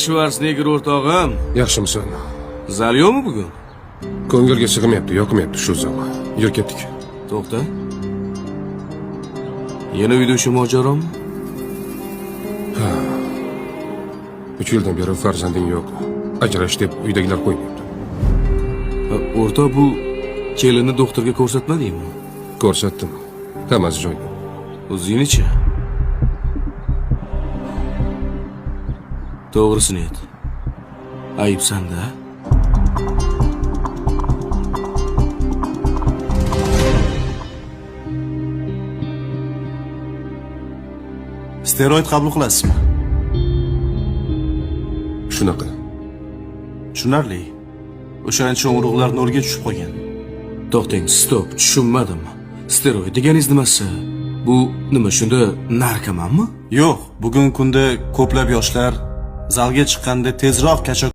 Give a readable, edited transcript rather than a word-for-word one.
Schwarzenegger o'rtog'im. Yaxshimisan? Zal yo'qmi bugun? Ko'ngilga sig'mayapti, yoqmayapti shu zal. Yur ketdik. To'xta. Yana uyda shu mojaromi? 3 yildan beri farzanding yo'q. Ajrash deb uydagilar qo'ymayapti. O'rtoq, bu kelinni doktorga ko'rsatmadingmi? Ko'rsatdim. Hammasi joyida. O'zingni-chi? To'g'risini ayt. Ayb sanda. Steroid qabul qilasizmi? Shunaqa. Tushunarli. O'shancha urug'lar nurga tushib qolgan. To'xtang, stop, tushunmadim. Steroid deganingiz nimasi? Bu nima, shunda narkomanmi? Yo'q, bugungi kunda ko'plab yoshlar zalga chiqqanda tezroq